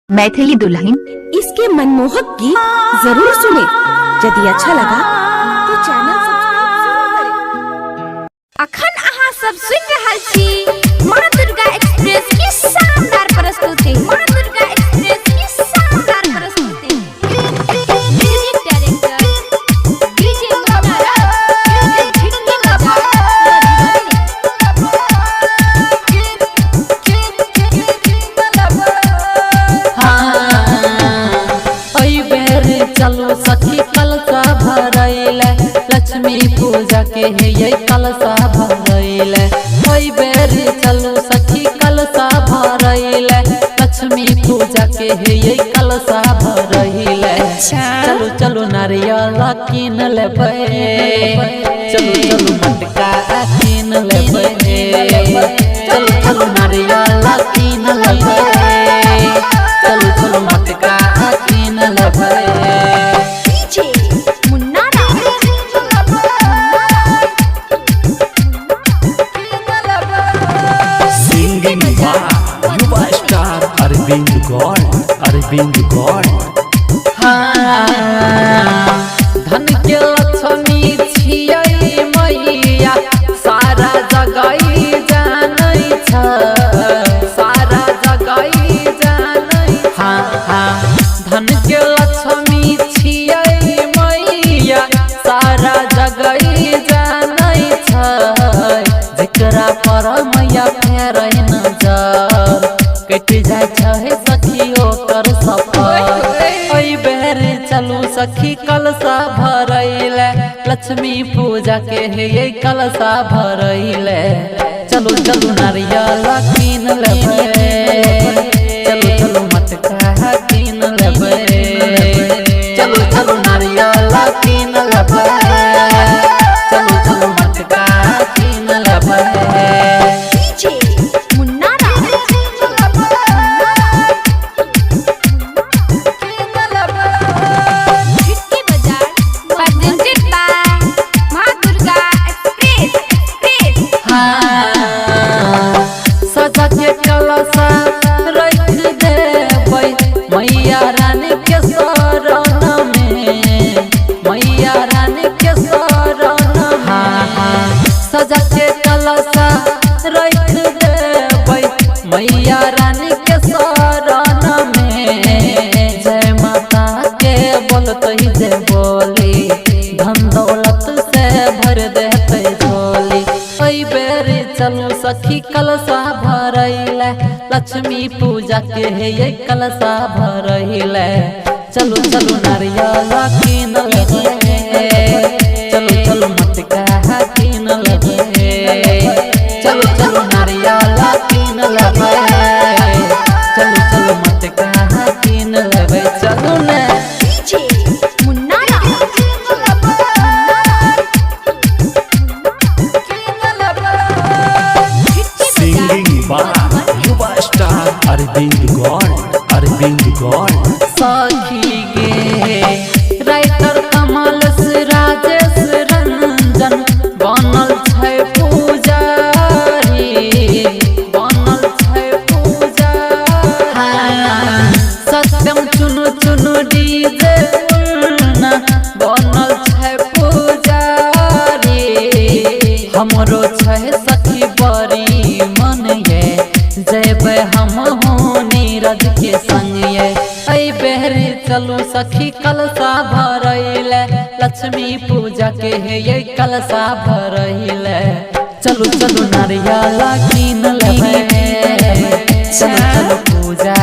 मैथिली दुल्हन इसके मनमोहक गीत जरूर सुने। यदि अच्छा लगा तो चैनल सब्सक्राइब जरूर करें। अखन अहाँ सब सुन रहल छी माँ दुर्गा एक्सप्रेस की शानदार प्रस्तुति। माँ दुर्गा एक्सप्रेस की शानदार प्रस्तुति। म्यूजिक डायरेक्टर डीजे मुन्ना चलो सखी कलसा भरैले लक्ष्मी पूजा के है ये कलसा भरैले। ओई बेर चलो सखी कलसा भरैले लक्ष्मी पूजा के है ये कलसा भरैले। चलो चलो नारियल कीन लेबै, चलो चलो मटका कीन लेबै, चलो चलो नारियल कीन लेबै, चलो चलो मटका कीन लेबै। अरविंद गौड़ धन के लक्ष्मी छियै मैया सारा जगह जानै छ, सारा जगह जानै छ। धन के लक्ष्मी छियै मैया सारा जगह जानै छ। जेकरा पर मैया फेरै नजर कट जाय छै सखी ओकर सफर। ओई बेर चलू सखी कलसा भरैले लक्ष्मी पूजा के है ये कलसा भरैले। चलो चलो नारियल कीन लेबै, चलो चलो मटका कीन लेबै, चलो चलो नारियल कीन लेबै, चलो चलो मटका कीन लेबै। सजा के कलसा रख देबै मैया रानी के शरण में, मैया रानी के शरण में। सजा के कलसा रख देबै मैया रानी के शरण में। जय माता के बोलते जे बोली धन दौलत से भर देते झोली। ओई बेर चलो सखी कलसा भरैले लक्ष्मी पूजा के है ये कलसा भरैले। चलो चलो नारियल कीन लेबै, चलो चलो मटका कीन लेबै, चलो चलो नारियल कीन लेबै, चलो चलो मटका कीन लेबै। चलो ने अरविंद गौड़ सखी गे राइटर कमल से राजेश रंजन बनल छै पुजारी, बनल छै पुजारी। सत्यम चुनु चुनु डीजे मुन्ना बनल छै पुजारी। हमरो छै सखी बड़ी मन ये जेबै हम नीरज के संग ये। ऐ बेर चलू सखी कलसा भरैले लक्ष्मी पूजा के है ये कलसा भरैले। चलो चलो नारियल कीन लेबै, चलो चलो पूजा